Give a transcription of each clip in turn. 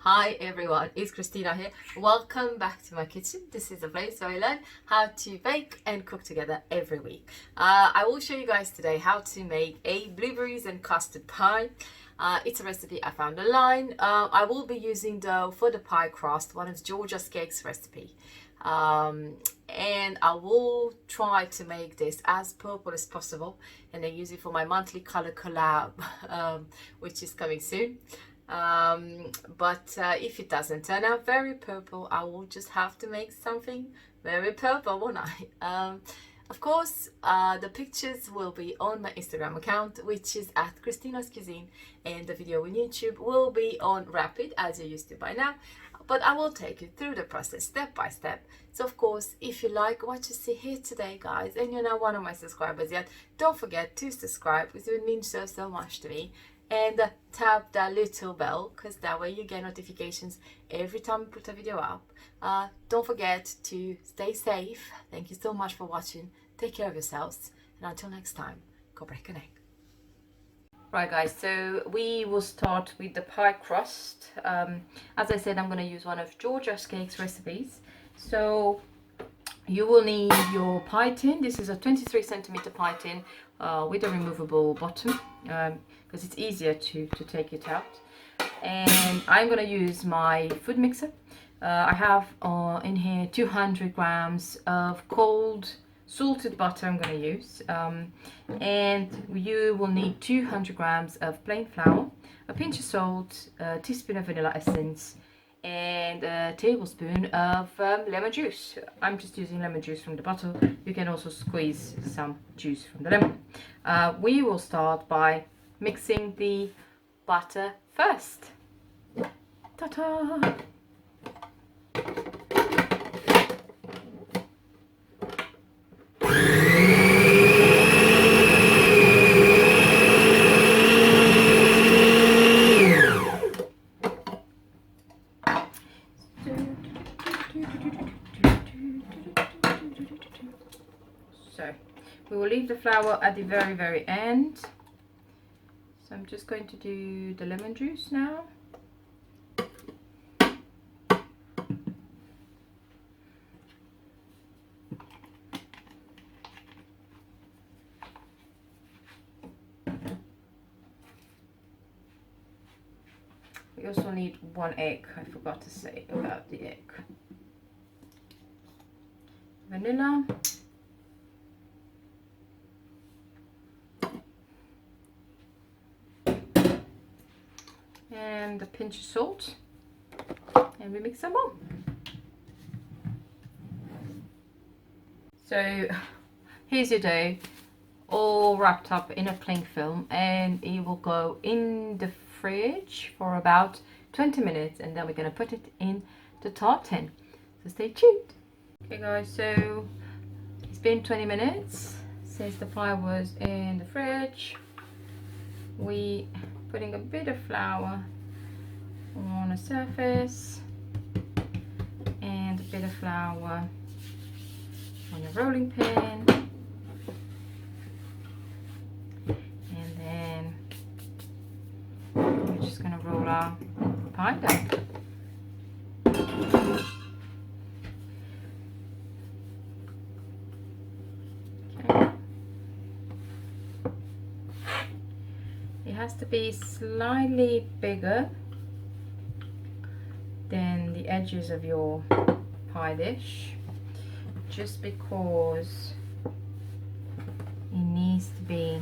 Hi everyone, it's Christina here. Welcome back to my kitchen. This is a place where I learn how to bake and cook together every week. I will show you guys today how to make a blueberries and custard pie. It's a recipe I found online. I will be using dough for the pie crust, one of Georgia's cakes recipe. And I will try to make this as purple as possible and then use it for my monthly color collab, which is coming soon. But if it doesn't turn out very purple, I will just have to make something very purple, won't I? Of course, the pictures will be on my Instagram account, which is at Christina's Cuisine, and the video on YouTube will be on Rapid, as you're used to by now. But I will take you through the process step by step. So of course, if you like what you see here today, guys, and you're not one of my subscribers yet, don't forget to subscribe, because it would mean so much to me. And tap that little bell, because that way you get notifications every time we put a video up. Don't forget to stay safe. Thank you so much for watching. Take care of yourselves, and until next time, go break an egg. Right guys, so we will start with the pie crust. As I said, I'm going to use one of Georgia's cakes recipes. So you will need your pie tin. This is a 23 centimeter pie tin with a removable bottom, because it's easier to take it out. And I'm going to use my food mixer. I have in here 200 grams of cold salted butter I'm going to use, and you will need 200 grams of plain flour, a pinch of salt, a teaspoon of vanilla essence, and a tablespoon of lemon juice. I'm just using lemon juice from the bottle. You can also squeeze some juice from the lemon. We will start by mixing the butter first. Ta-ta! So we will leave the flour at the very end. So I'm just going to do the lemon juice now. We also need 1 egg. I forgot to say about the egg. Vanilla. And a pinch of salt, and we mix them all. So here's your dough, all wrapped up in a cling film, and it will go in the fridge for about 20 minutes, and then we're going to put it in the tart tin. So stay tuned. Okay guys, so it's been 20 minutes since the pie was in the fridge. We putting a bit of flour on the surface and a bit of flour on the rolling pin, and then we're just going to roll our pie down. It has to be slightly bigger than the edges of your pie dish, just because it needs to be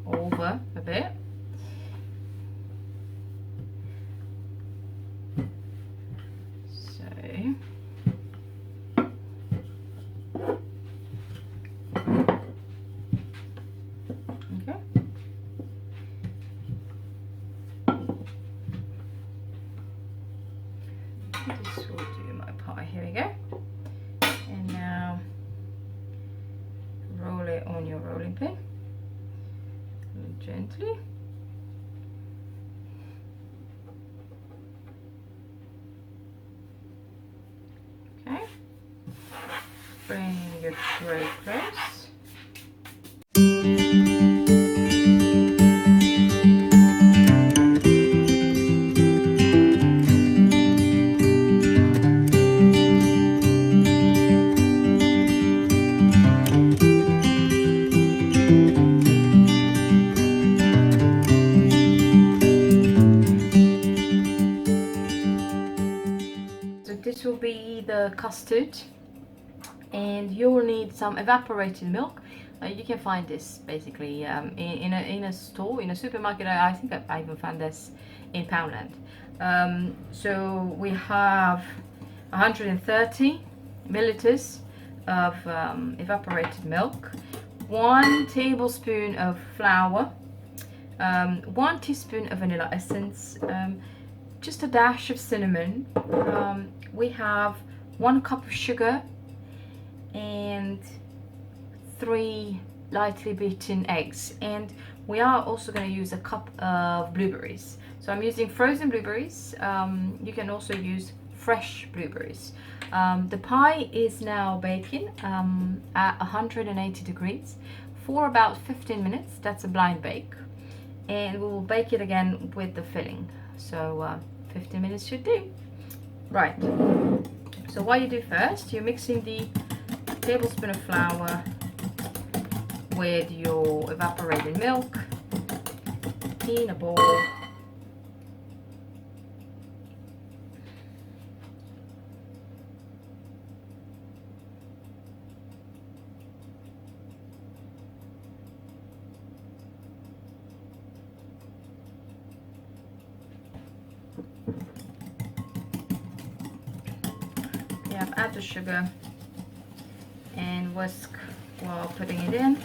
over a bit. This will do my pie. Here we go. And now roll it on your rolling pin gently. Okay. Bring your tray close. custard, and you will need some evaporated milk. You can find this basically in a store, in a supermarket. I think I even found this in Poundland. So we have 130 milliliters of evaporated milk, 1 tablespoon of flour, 1 teaspoon of vanilla essence, just a dash of cinnamon. We have 1 cup of sugar and 3 lightly beaten eggs, and we are also going to use a cup of blueberries. So I'm using frozen blueberries. You can also use fresh blueberries. The pie is now baking at 180 degrees for about 15 minutes. That's a blind bake, and we will bake it again with the filling. So 15 minutes should do. Right, so what you do first, you're mixing the tablespoon of flour with your evaporated milk in a bowl. Add the sugar and whisk while putting it in.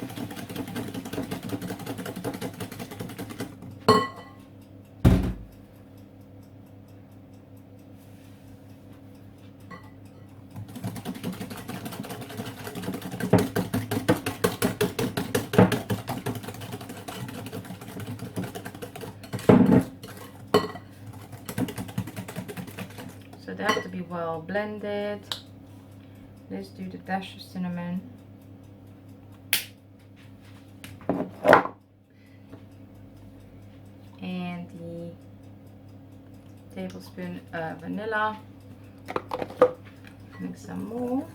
So they have to be well blended. Let's do the dash of cinnamon. And the tablespoon of vanilla. Mix some more.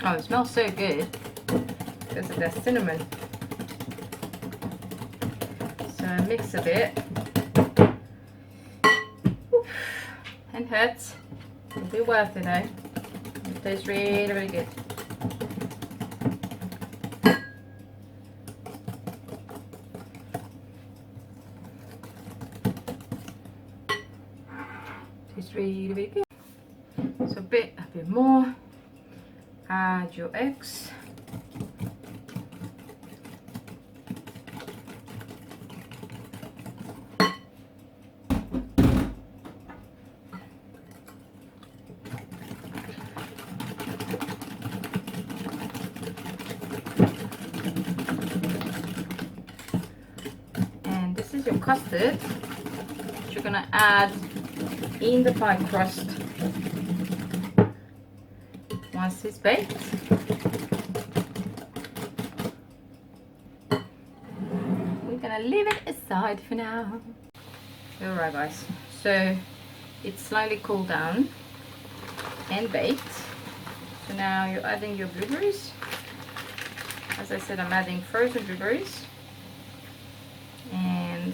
Oh, it smells so good because of that cinnamon. So mix a bit. Oof. And hurts. It'll be worth it though. It tastes really, really good. Tastes really, really good. So a bit more. Add your eggs. And this is your custard that you're gonna add in the pie crust. Once it's baked, we're gonna leave it aside for now. Alright guys, so it's slightly cooled down and baked. So now you're adding your blueberries. As I said, I'm adding frozen blueberries. And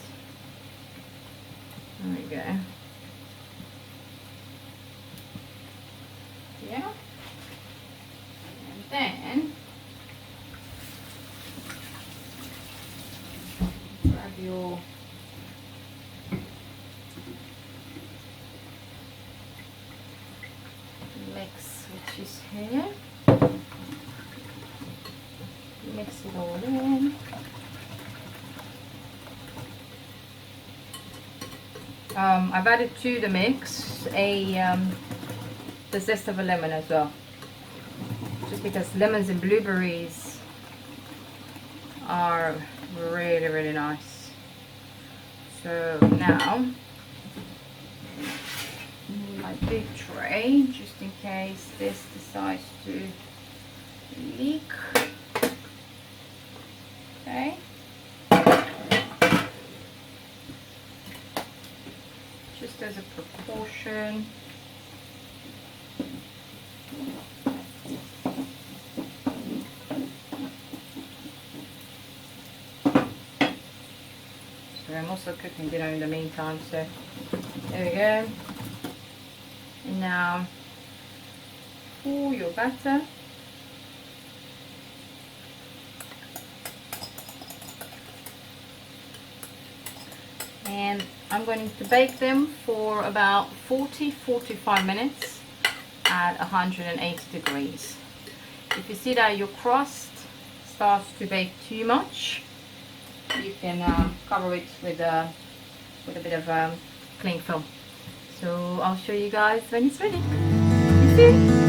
there we go. Yeah. Then grab your mix, which is here. Mix it all in. I've added to the mix the zest of a lemon as well. Just because lemons and blueberries are really, really nice. So now, my big tray, just in case this decides to leak. Okay. Just as a precaution. also cooking dinner in the meantime. So there we go. And now pour your batter. And I'm going to bake them for about 40-45 minutes at 180 degrees. If you see that your crust starts to bake too much, you can cover it with a bit of cling film. So I'll show you guys when it's ready. You see?